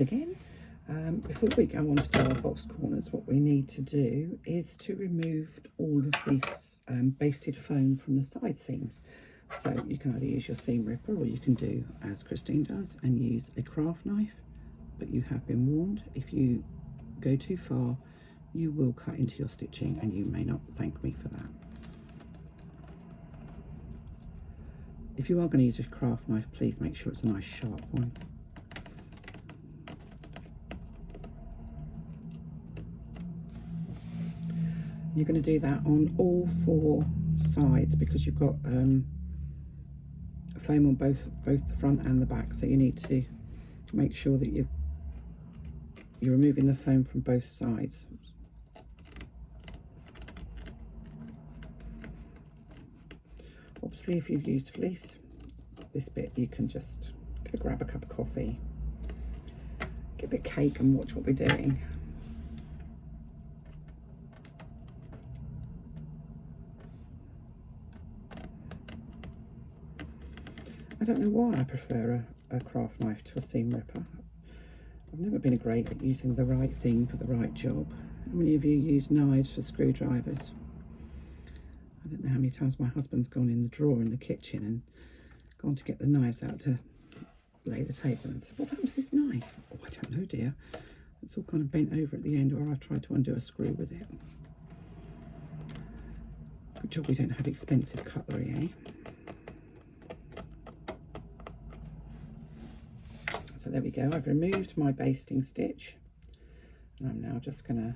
back again. Before we go on to do our box corners, what we need to do is to remove all of this basted foam from the side seams. So you can either use your seam ripper, or you can do as Christine does and use a craft knife, but you have been warned, if you go too far you will cut into your stitching and you may not thank me for that. If you are going to use a craft knife, please make sure it's a nice sharp one. You're going to do that on all 4 sides because you've got foam on both the front and the back, so you need to make sure that you're removing the foam from both sides. Obviously, if you've used fleece, this bit you can just go grab a cup of coffee, get a bit of cake and watch what we're doing. I don't know why I prefer a craft knife to a seam ripper. I've never been great at using the right thing for the right job. How many of you use knives for screwdrivers? I don't know how many times my husband's gone in the drawer in the kitchen and gone to get the knives out to lay the table and said, "What's happened to this knife?" "Oh, I don't know, dear. It's all kind of bent over at the end, or I've tried to undo a screw with it." Good job we don't have expensive cutlery, eh? So there we go, I've removed my basting stitch and I'm now just going to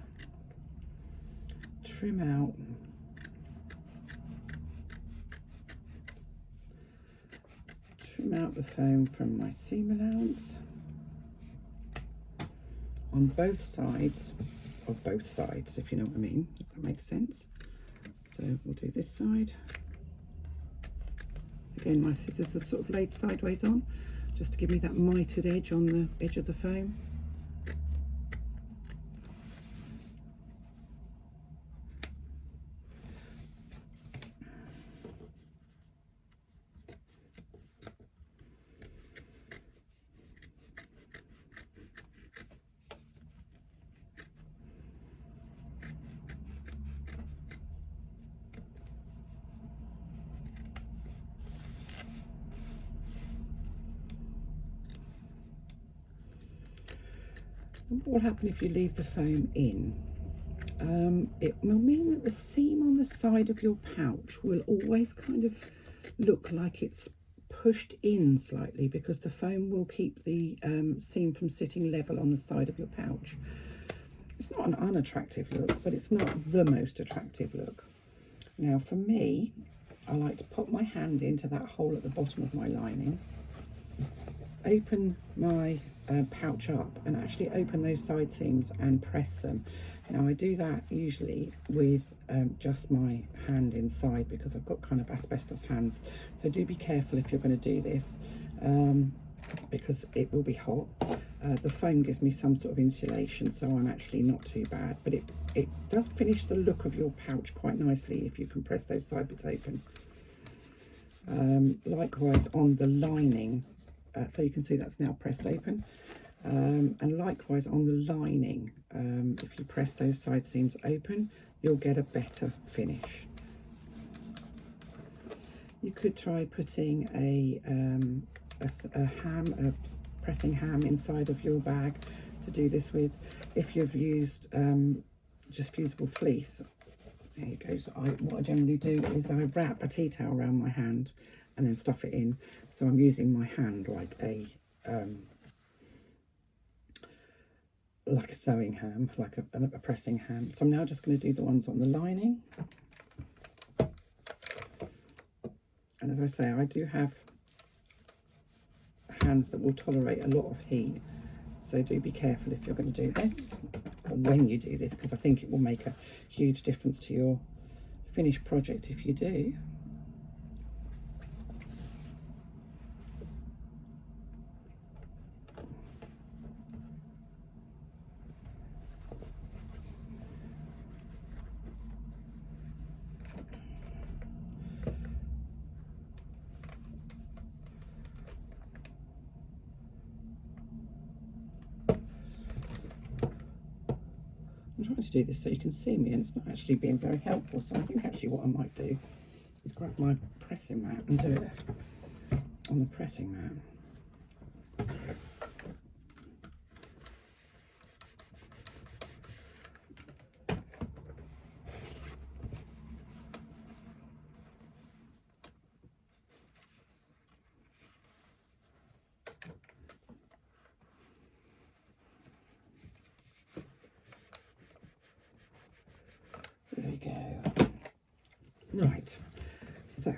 trim out the foam from my seam allowance on both sides of both sides, if you know what I mean, if that makes sense. So we'll do this side. Again, my scissors are sort of laid sideways on, just to give me that mitered edge on the edge of the foam. And what will happen if you leave the foam in? It will mean that the seam on the side of your pouch will always kind of look like it's pushed in slightly, because the foam will keep the seam from sitting level on the side of your pouch. It's not an unattractive look, but it's not the most attractive look. Now for me, I like to pop my hand into that hole at the bottom of my lining, open my pouch up and actually open those side seams and press them. Now I do that usually with just my hand inside, because I've got kind of asbestos hands, so do be careful if you're going to do this, because it will be hot. The foam gives me some sort of insulation, so I'm actually not too bad, but it does finish the look of your pouch quite nicely if you can press those side bits open. Likewise on the lining, so you can see that's now pressed open, and likewise on the lining, if you press those side seams open, you'll get a better finish. You could try putting a pressing ham inside of your bag to do this with. If you've used just fusible fleece, there you go. So what I generally do is I wrap a tea towel around my hand and then stuff it in. So I'm using my hand like a sewing ham, like a pressing ham. So I'm now just going to do the ones on the lining. And as I say, I do have hands that will tolerate a lot of heat. So do be careful if you're going to do this, or when you do this, because I think it will make a huge difference to your finished project if you do. trying to do this so you can see me, and it's not actually being very helpful. So I think actually what I might do is grab my pressing mat and do it on the pressing mat. There we go. Right, so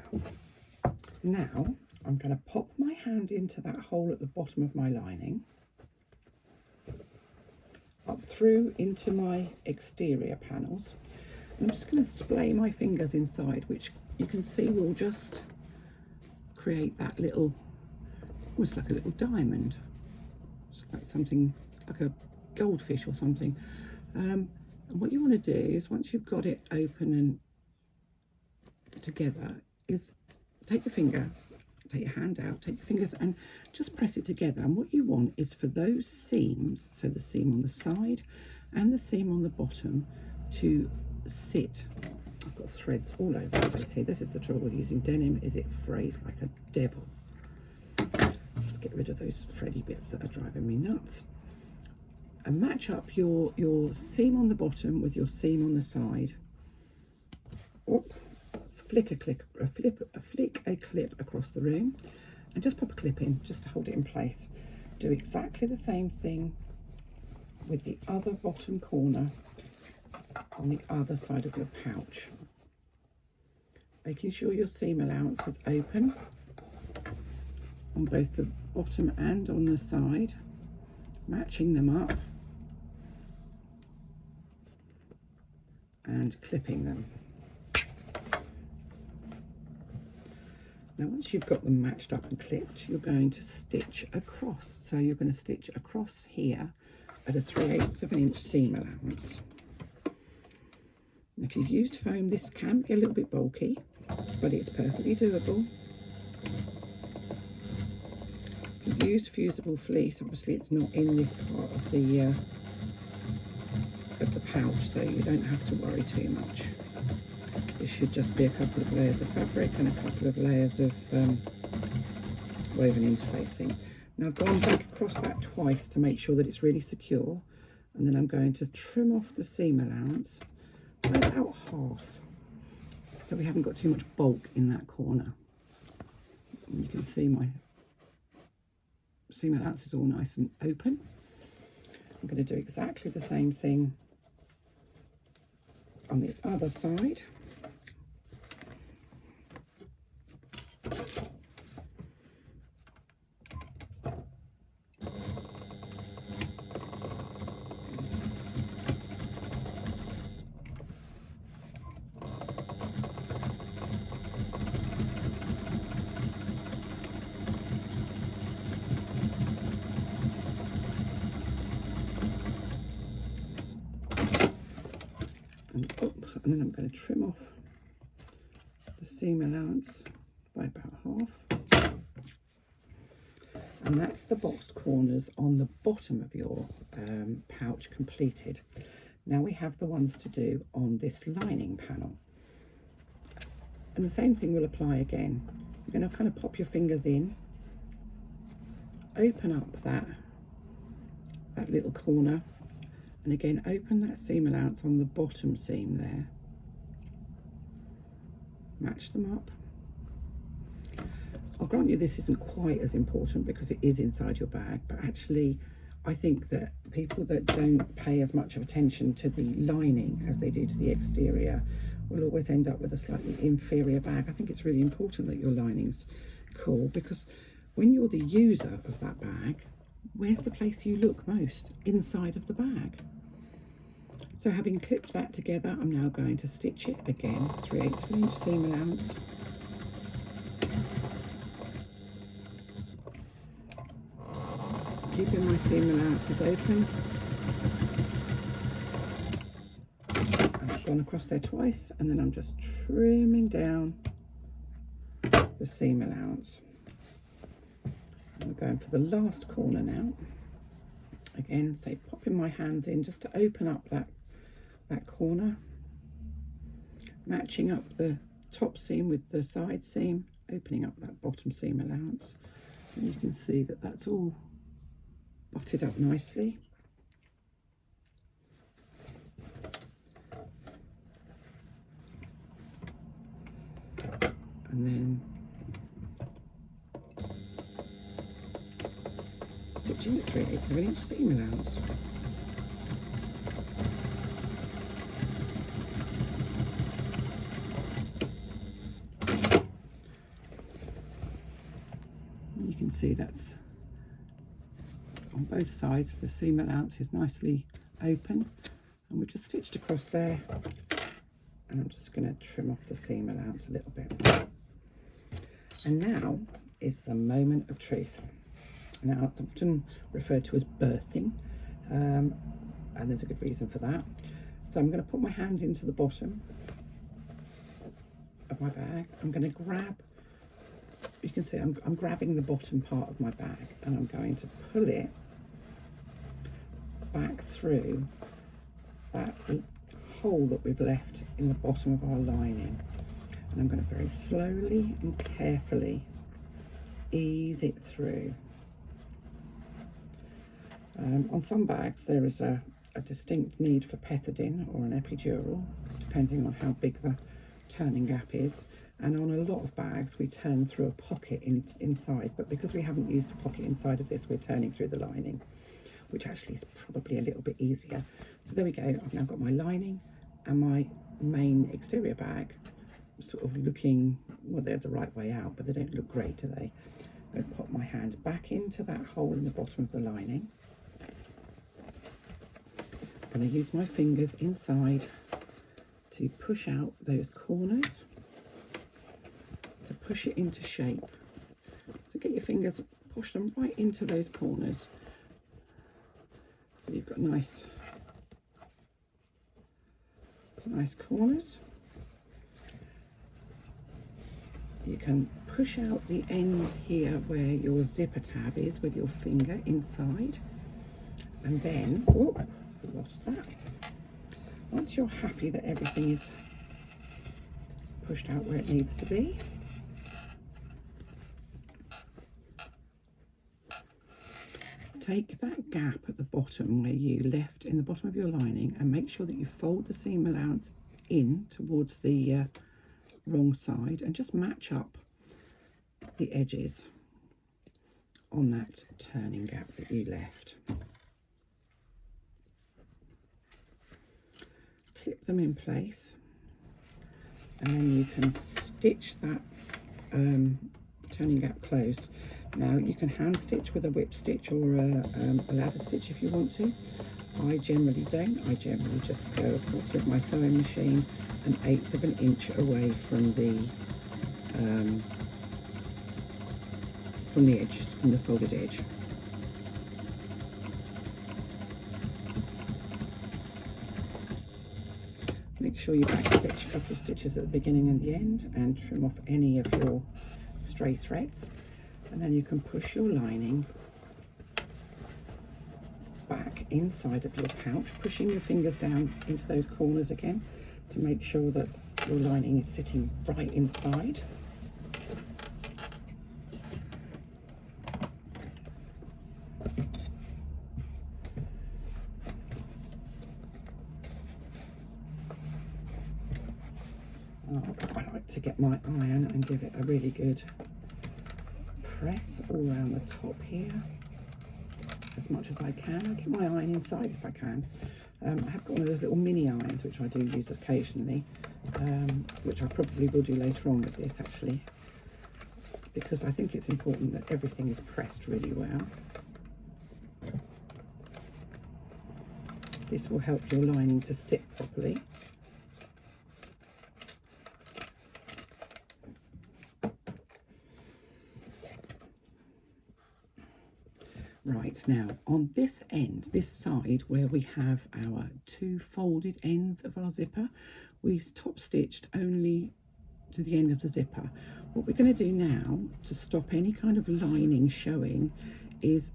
now I'm going to pop my hand into that hole at the bottom of my lining, up through into my exterior panels. I'm just going to splay my fingers inside, which you can see will just create that little, almost like a little diamond. It's like something, like a goldfish or something. And what you want to do is, once you've got it open and together, is take your finger, take your hand out, take your fingers and just press it together. And what you want is for those seams, so the seam on the side and the seam on the bottom, to sit. I've got threads all over the place here. This is the trouble with using denim, is it frays like a devil. Just get rid of those thready bits that are driving me nuts. And match up your seam on the bottom with your seam on the side. Oop. Flick a clip across the room, and just pop a clip in just to hold it in place. Do exactly the same thing with the other bottom corner on the other side of your pouch, making sure your seam allowance is open on both the bottom and on the side, matching them up and clipping them. Now once you've got them matched up and clipped, you're going to stitch across. So you're going to stitch across here at a 3/8 of an inch seam allowance. If you've used foam, this can be a little bit bulky, but it's perfectly doable. If you've used fusible fleece, obviously it's not in this part of the pouch, so you don't have to worry too much. This should just be a couple of layers of fabric and a couple of layers of woven interfacing. Now I've gone back across that twice to make sure that it's really secure, and then I'm going to trim off the seam allowance by about half, so we haven't got too much bulk in that corner. And you can see my seam allowance is all nice and open. I'm going to do exactly the same thing on the other side. And then I'm going to trim off the seam allowance by about half. And that's the boxed corners on the bottom of your pouch completed. Now we have the ones to do on this lining panel. And the same thing will apply again. You're going to kind of pop your fingers in, open up that little corner, and again open that seam allowance on the bottom seam there. Match them up. I'll grant you this isn't quite as important because it is inside your bag, but actually I think that people that don't pay as much of attention to the lining as they do to the exterior will always end up with a slightly inferior bag. I think it's really important that your lining's cool, because when you're the user of that bag, where's the place you look most? Inside of the bag. So having clipped that together, I'm now going to stitch it again, 3/8 of an inch seam allowance. Keeping my seam allowances open. And I've gone across there twice, and then I'm just trimming down the seam allowance. And we're going for the last corner now. Again, say popping my hands in just to open up that that corner, matching up the top seam with the side seam, opening up that bottom seam allowance, and you can see that that's all butted up nicely. And then stitching it 3/8 of an inch seam allowance. And you can see that's on both sides, the seam allowance is nicely open, and we're just stitched across there, and I'm just going to trim off the seam allowance a little bit. And now is the moment of truth. Now, it's often referred to as birthing, and there's a good reason for that. So I'm going to put my hand into the bottom of my bag. I'm going to grab, you can see I'm grabbing the bottom part of my bag, and I'm going to pull it back through that hole that we've left in the bottom of our lining. And I'm going to very slowly and carefully ease it through. On some bags there is a distinct need for pethidine or an epidural, depending on how big the turning gap is. And on a lot of bags we turn through a pocket inside, but because we haven't used a pocket inside of this, we're turning through the lining, which actually is probably a little bit easier. So there we go, I've now got my lining and my main exterior bag sort of looking, well, they're the right way out, but they don't look great, do they? I'm going to put my hand back into that hole in the bottom of the lining. I'm going to use my fingers inside to push out those corners, to push it into shape. So get your fingers, push them right into those corners, so you've got nice corners. You can push out the end here where your zipper tab is with your finger inside, and then, oh, lost that. Once you're happy that everything is pushed out where it needs to be, take that gap at the bottom where you left in the bottom of your lining and make sure that you fold the seam allowance in towards the wrong side, and just match up the edges on that turning gap that you left. Clip them in place, and then you can stitch that turning gap closed. Now you can hand stitch with a whip stitch or a ladder stitch if you want to. I generally don't. I generally just go across with my sewing machine 1/8 of an inch away from the edge, from the folded edge. Make sure you back stitch a couple of stitches at the beginning and the end, and trim off any of your stray threads, and then you can push your lining back inside of your pouch, pushing your fingers down into those corners again to make sure that your lining is sitting right inside. I like to get my iron and give it a really good press all around the top here as much as I can. I get my iron inside if I can. I have got one of those little mini irons which I do use occasionally, which I probably will do later on with this actually, because I think it's important that everything is pressed really well. This will help your lining to sit properly. Right, now on this end, this side where we have our two folded ends of our zipper, we top stitched only to the end of the zipper. What we're going to do now to stop any kind of lining showing is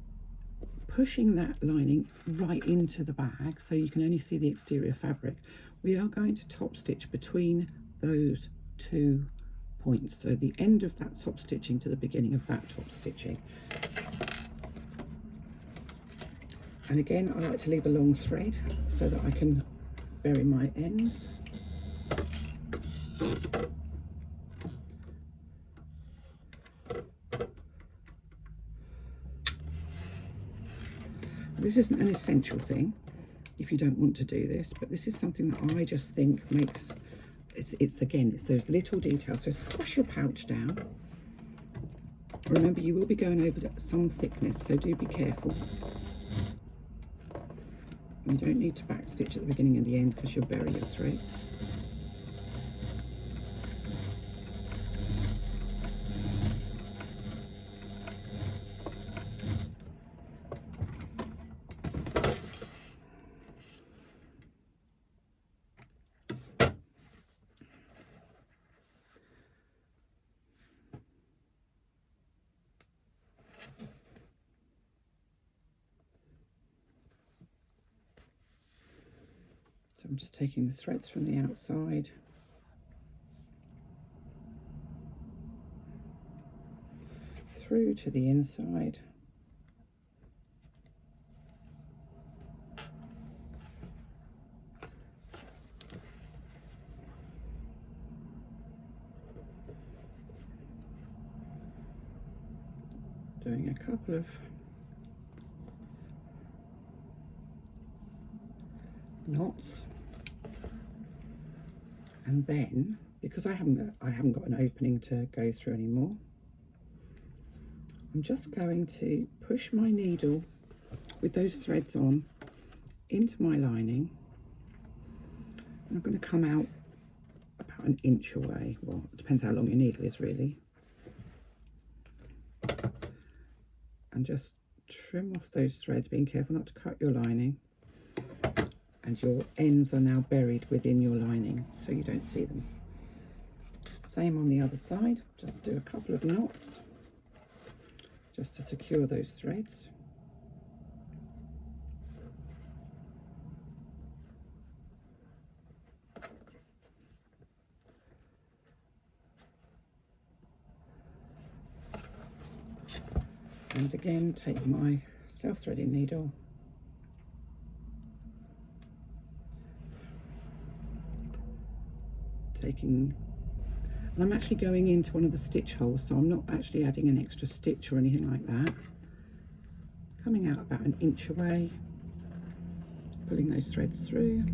pushing that lining right into the bag so you can only see the exterior fabric, we are going to top stitch between those 2 points, so the end of that top stitching to the beginning of that top stitching. And again, I like to leave a long thread so that I can bury my ends. This isn't an essential thing if you don't want to do this, but this is something that I just think makes, it's those little details. So squash your pouch down. Remember, you will be going over some thickness, so do be careful. You don't need to back stitch at the beginning and the end because you'll bury your threads. So I'm just taking the threads from the outside, through to the inside, doing a couple of knots, and then because I haven't got an opening to go through anymore, I'm just going to push my needle with those threads on into my lining, and I'm going to come out about 1 inch away. Well, it depends how long your needle is really, and just trim off those threads, being careful not to cut your lining. And your ends are now buried within your lining so you don't see them. Same on the other side, just do a couple of knots just to secure those threads. And again, take my self-threading needle, and I'm actually going into one of the stitch holes, so I'm not actually adding an extra stitch or anything like that. Coming out about 1 inch away, pulling those threads through,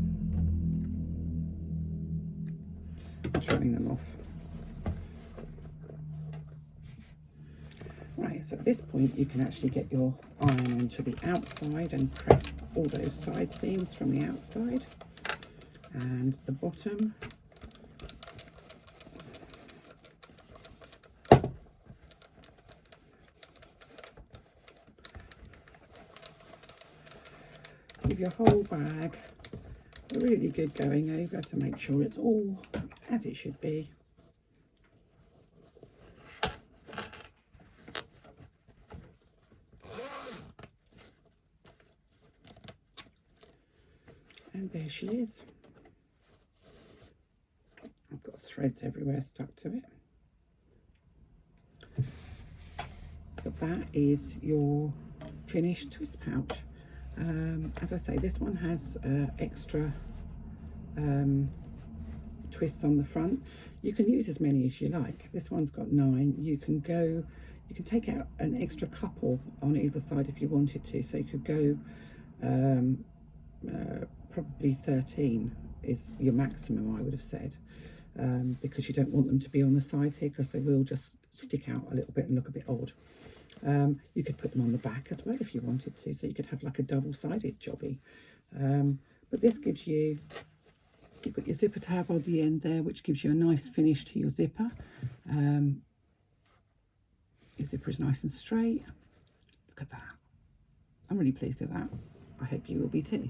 and trimming them off. Right, so at this point you can actually get your iron onto the outside and press all those side seams from the outside and the bottom. Give your whole bag a really good going over to make sure it's all as it should be. And there she is. I've got threads everywhere stuck to it. But that is your finished twist pouch. As I say, this one has extra twists on the front. You can use as many as you like. This one's got 9. You can take out an extra couple on either side if you wanted to. So you could go probably 13 is your maximum, I would have said, because you don't want them to be on the sides here because they will just stick out a little bit and look a bit odd. You could put them on the back as well if you wanted to, so you could have like a double-sided jobby. But this gives you, you've got your zipper tab on the end there, which gives you a nice finish to your zipper. Your zipper is nice and straight. Look at that. I'm really pleased with that. I hope you will be too.